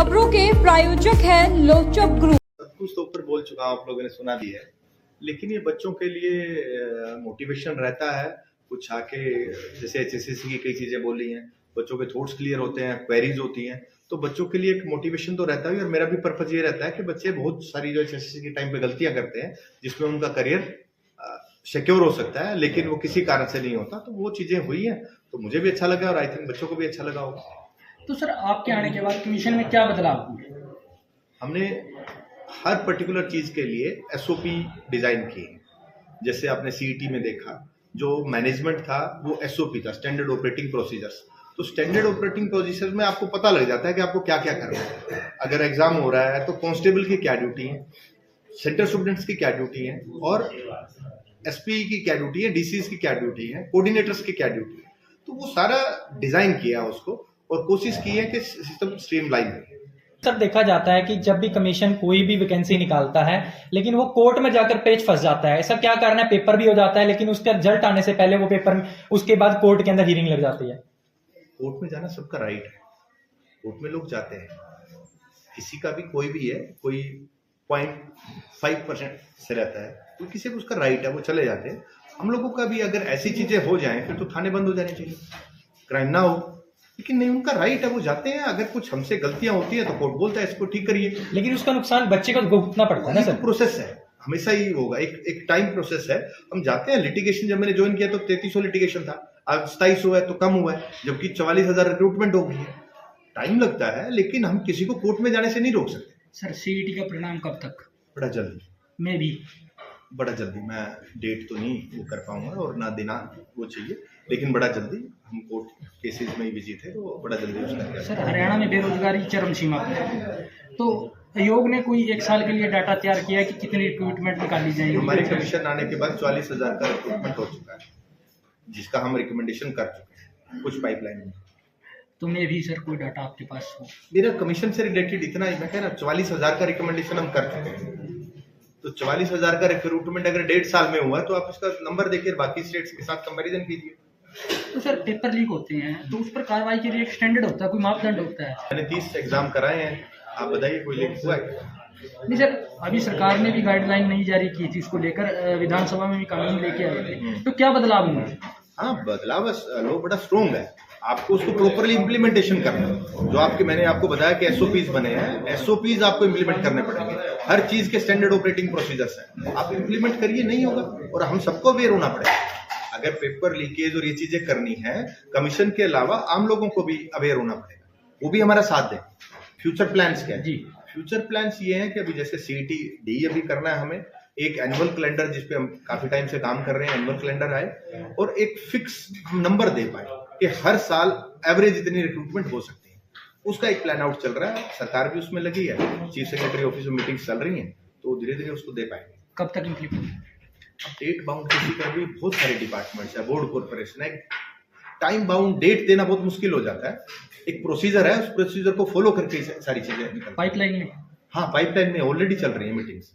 खबरों के प्रायोजक है लोचक ग्रुप। सब कुछ तो ऊपर बोल चुका हूँ, आप लोगों ने सुना भी है, लेकिन ये बच्चों के लिए मोटिवेशन रहता है। कुछ आके जैसे एचएसएससी की कई चीजें बोली हैं, बच्चों के थॉट्स क्लियर होते हैं, क्वेरीज होती हैं, तो बच्चों के लिए एक मोटिवेशन तो रहता है। और मेरा भी पर्पज ये रहता है कि बच्चे बहुत सारी जो एचएसएससी के टाइम पे गलतियां करते हैं जिसमें उनका करियर सिक्योर हो सकता है, लेकिन वो किसी कारण से नहीं होता, तो वो चीजें हुई हैं, तो मुझे भी अच्छा लगा और आई थिंक बच्चों को भी अच्छा लगा होगा। तो सर आपके आने के बाद कमीशन में क्या बदलाव हुए? हमने हर पर्टिकुलर चीज के लिए एसओपी डिजाइन किए। जैसे आपने सीईटी में देखा, जो मैनेजमेंट था वो एसओपी था, स्टैंडर्ड ऑपरेटिंग प्रोसीजर्स। तो स्टैंडर्ड ऑपरेटिंग प्रोसीजर्स में आपको पता लग जाता है कि आपको क्या क्या करना है। अगर एग्जाम हो रहा है तो कांस्टेबल की क्या ड्यूटी है, सेंटर स्टूडेंट्स की क्या ड्यूटी है, और एसपी की क्या ड्यूटी है, डीसीज की क्या ड्यूटी है, कोऑर्डिनेटर्स की क्या ड्यूटी है। तो वो सारा डिजाइन किया उसको और कोशिश की है कि सिस्टम स्ट्रीमलाइन हो। सर देखा जाता है कि जब भी कमीशन कोई भी वैकेंसी निकालता है लेकिन वो कोर्ट में जाकर पेच फंस जाता है। ऐसा क्या कारण है? पेपर भी हो जाता है लेकिन उसका रिजल्ट आने से पहले वो पेपर उसके बाद कोर्ट के अंदर हियरिंग लग जाती है। कोर्ट में जाना सबका राइट है, कोर्ट में लोग जाते हैं, किसी का भी कोई भी है, कोई 0.5% से रहता है, तो किसी को उसका राइट है, वो चले जाते हैं। हम लोगों का भी अगर ऐसी चीजें हो जाएं फिर तो थाने बंद हो जाने चाहिए, क्राइम ना हो, लेकिन नहीं, उनका राइट है, वो जाते हैं। अगर कुछ हमसे गलतियां होती है तो कोर्ट बोलता है इसको ठीक करिए, लेकिन उसका नुकसान बच्चे को भुगतना पड़ता है ना सर। प्रोसेस है, हमेशा ही होगा, एक टाइम प्रोसेस है। हम जाते हैं लिटिगेशन, जब मैंने ज्वाइन किया तो 3300 लिटिगेशन था, अब 2700 है, तो कम हुआ है, जबकि 44,000 रिक्रूटमेंट हो गई है। टाइम लगता है, लेकिन हम किसी को कोर्ट में जाने से नहीं रोक सकते। सर सीईटी का परिणाम कब तक? बड़ा जल्दी, मैं भी बड़ा जल्दी। मैं डेट तो नहीं वो कर पाऊंगा और ना देना वो चाहिए, लेकिन बड़ा जल्दी। हम कोर्ट केसेस में ही बिजी थे, तो बड़ा जल्दी उसका। सर हरियाणा में बेरोजगारी चरम सीमा पर है, तो आयोग ने कोई 1 साल के लिए डाटा तैयार किया है कि कितनी रिक्रूटमेंट निकाली जाएगी? हमारे कमीशन आने के बाद 44,000 का रिक्रूटमेंट हो चुका है, जिसका हम रिकमेंडेशन कर चुके हैं, कुछ पाइपलाइन में। तो मैं भी सर कोई डाटा आपके पास हो? मेरा कमीशन से रिलेटेड इतना ही, मैं कह रहा 44,000 का रिकमेंडेशन हम कर चुके हैं। तो 44,000 का रिक्रूटमेंट अगर 1.5 साल में हुआ तो आप इसका नंबर देखिए, बाकी स्टेट्स के साथ कंपैरिजन कीजिए। तो सर पेपर लीक होते हैं तो उस पर कार्रवाई के लिए एक स्टैंडर्ड होता है, कोई मापदंड होता है? मैंने 30 एग्जाम कराए हैं, आप बताइए कोई लीक हुआ है? नहीं सर, अभी सरकार ने भी गाइडलाइन नहीं जारी की थी, इसको लेकर विधानसभा में भी कानून लेके आए थे, तो क्या बदलाव हुआ? हाँ, बदलाव लो बड़ा स्ट्रोंग है, आपको उसको प्रॉपरली इम्प्लीमेंटेशन करना है। जो आपके, मैंने आपको बताया कि एसओपीज बने हैं, एसओपीज आपको इम्प्लीमेंट करने पड़ेंगे। हर चीज के स्टैंडर्ड ऑपरेटिंग प्रोसीजर्स हैं, आप इम्प्लीमेंट करिए, नहीं होगा। और हम सबको अवेयर होना पड़ेगा। अगर पेपर लीकेज और ये चीजें करनी है, कमीशन के अलावा आम लोगों को भी अवेयर होना पड़ेगा, वो भी हमारा साथ दें। फ्यूचर प्लान्स क्या है जी? फ्यूचर प्लान्स ये हैं कि अभी जैसे सीईटी डी अभी करना है हमें, एक एनुअल कैलेंडर जिसपे हम काफी टाइम से काम कर रहे हैं, एनुअल कैलेंडर आए, और एक फिक्स हम नंबर दे पाए कि हर साल एवरेज इतनी रिक्रूटमेट हो सकती है। उसका एक प्लान आउट चल रहा है, सरकार भी उसमें लगी है, चीफ सेक्रेटरी ऑफिस में मीटिंग्स चल रही हैं, तो धीरे धीरे उसको दे पाएंगे। कब तक इम्प्लीमेंट? डेट बाउंड किसी का भी, बहुत सारे डिपार्टमेंट्स है, बोर्ड कॉर्पोरेशन है, टाइम बाउंड डेट देना बहुत मुश्किल हो जाता है। एक प्रोसीजर है, उस प्रोसीजर को फॉलो करके सारी चीजें निकल। पाइपलाइन में? हाँ, पाइपलाइन में ऑलरेडी चल रही है मीटिंग्स।